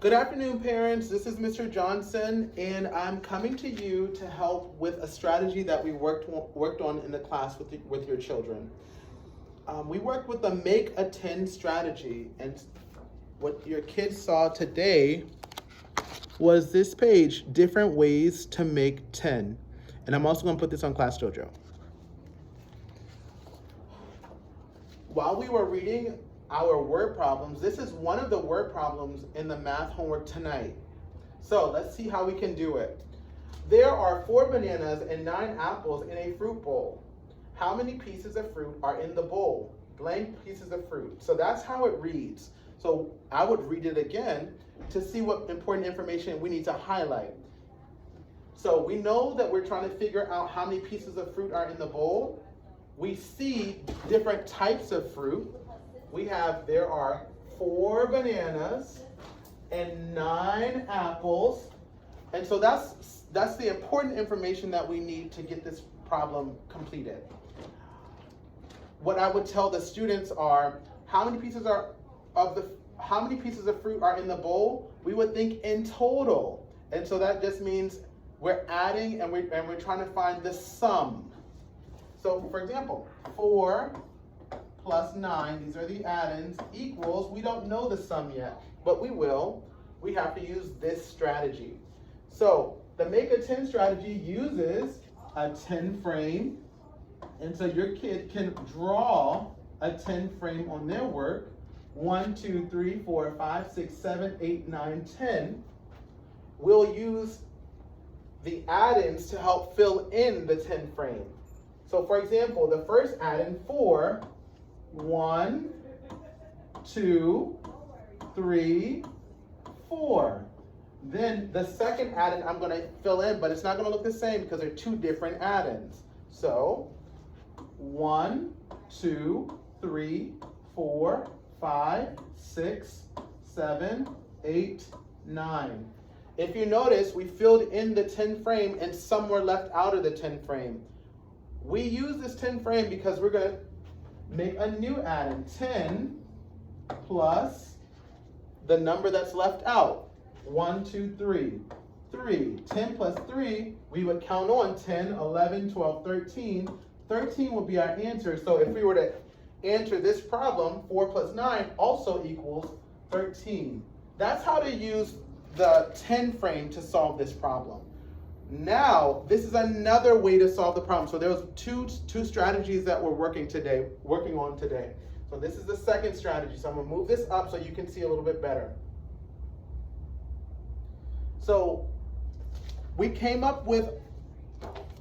Good afternoon, parents. This is Mr. Johnson, and I'm coming to you to help with a strategy that we worked on in the class with your children. We worked with the Make a 10 strategy, and what your kids saw today was this page, different ways to make 10. And I'm also going to put this on Class Dojo. While we were reading our word problems, this is one of the word problems in the math homework tonight. So let's see how we can do it. There are 4 bananas and 9 apples in a fruit bowl. How many pieces of fruit are in the bowl? Blank pieces of fruit. So that's how it reads. So I would read it again to see what important information we need to highlight. So we know that we're trying to figure out how many pieces of fruit are in the bowl. We see different types of fruit. There are 4 bananas and 9 apples. And so that's the important information that we need to get this problem completed. What I would tell the students are, how many pieces of fruit are in the bowl? We would think in total. And so that just means we're adding and we're trying to find the sum. So for example, 4 plus 9, these are the add-ins, equals, we don't know the sum yet, but we will. We have to use this strategy. So the Make a 10 strategy uses a 10 frame, and so your kid can draw a 10 frame on their work. 1, 2, 3, 4, 5, 6, 7, 8, 9, 10. We'll use the add-ins to help fill in the 10 frame. So for example, the first add-in, 4, 1, 2, 3, 4. Then the second add-in I'm going to fill in, but it's not going to look the same because they're 2 different add-ins. So 1, 2, 3, 4, 5, 6, 7, 8, 9. If you notice, we filled in the 10 frame and some were left out of the 10 frame. We use this 10 frame because we're going to make a new add-in, 10 plus the number that's left out, 1, 2, 3, 3. 10 plus 3, we would count on 10, 11, 12, 13. 13 would be our answer. So if we were to answer this problem, 4 plus 9 also equals 13. That's how to use the 10 frame to solve this problem. Now, this is another way to solve the problem. So there was two strategies that we're working on today. So this is the second strategy. So I'm gonna move this up so you can see a little bit better. So we came up with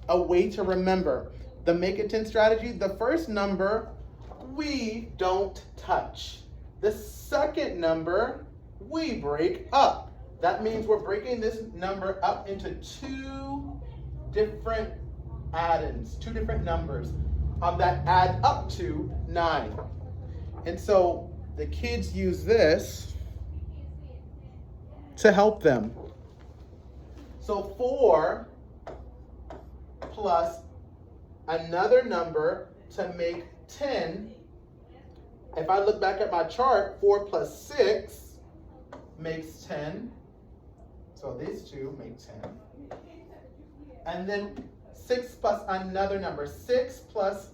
a way to remember the Make a 10 strategy. The first number, we don't touch. The second number, we break up. That means we're breaking this number up into 2 different add-ins, 2 different numbers that add up to 9. And so the kids use this to help them. So 4 plus another number to make 10. If I look back at my chart, 4 plus 6 makes 10. So these 2 make 10. And then 6 plus another number. 6 plus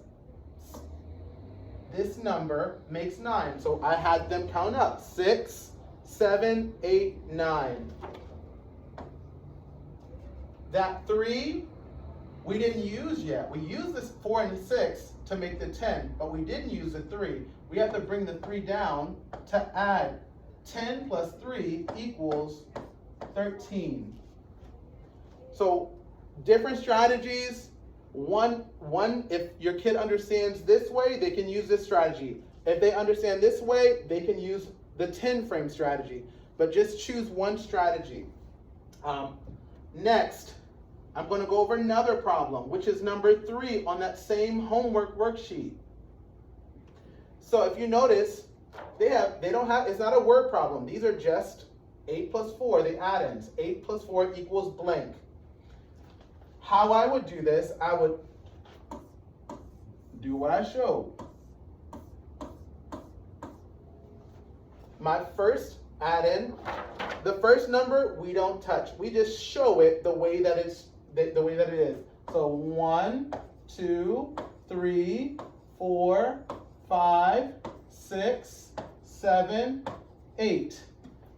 this number makes 9. So I had them count up. 6, 7, 8, 9. That 3, we didn't use yet. We used this 4 and 6 to make the 10, but we didn't use the 3. We have to bring the 3 down to add 10 plus 3 equals 13. So different strategies. One, if your kid understands this way, they can use this strategy. If they understand this way, they can use the 10 frame strategy. But just choose one strategy. Next, I'm going to go over another problem, which is number 3 on that same homework worksheet. So if you notice, it's not a word problem. These are just 8 plus 4, the add-ins. 8 plus 4 equals blank. How I would do this, I would do what I showed. My first add-in The first number we don't touch. We just show it the way that the way that it is. So 1, 2, 3, 4, 5, 6, 7, 8.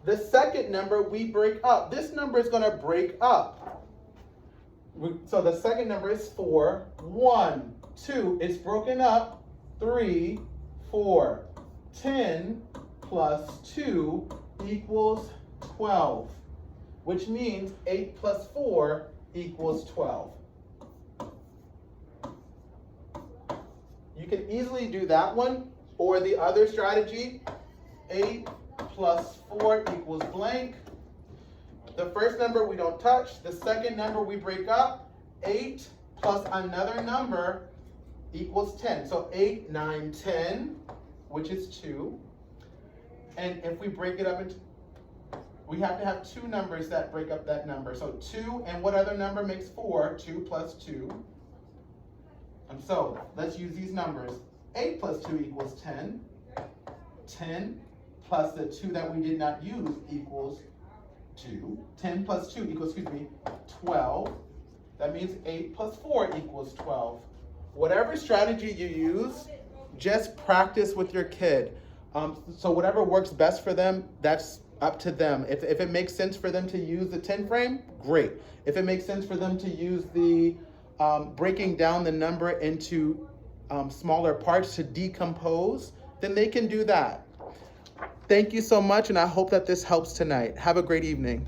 The second number we break up. This number is going to break up. So the second number is 4, 1, 2. It's broken up. 3, 4. 10 plus 2 equals 12, which means 8 plus 4 equals 12. You can easily do that one, or the other strategy, 8 plus 4 equals blank. The first number we don't touch, the second number we break up. 8 plus another number equals 10. So 8, 9, 10, which is 2. And if we break it up into, we have to have two numbers that break up that number. So 2, and what other number makes 4? 2 plus 2. And so let's use these numbers. 8 plus 2 equals 10. 10 plus the 2 that we did not use equals 2. 10 plus 2 equals, 12. That means 8 plus 4 equals 12. Whatever strategy you use, just practice with your kid. So whatever works best for them, that's up to them. If it makes sense for them to use the 10 frame, great. If it makes sense for them to use the breaking down the number into smaller parts to decompose, then they can do that. Thank you so much, and I hope that this helps tonight. Have a great evening.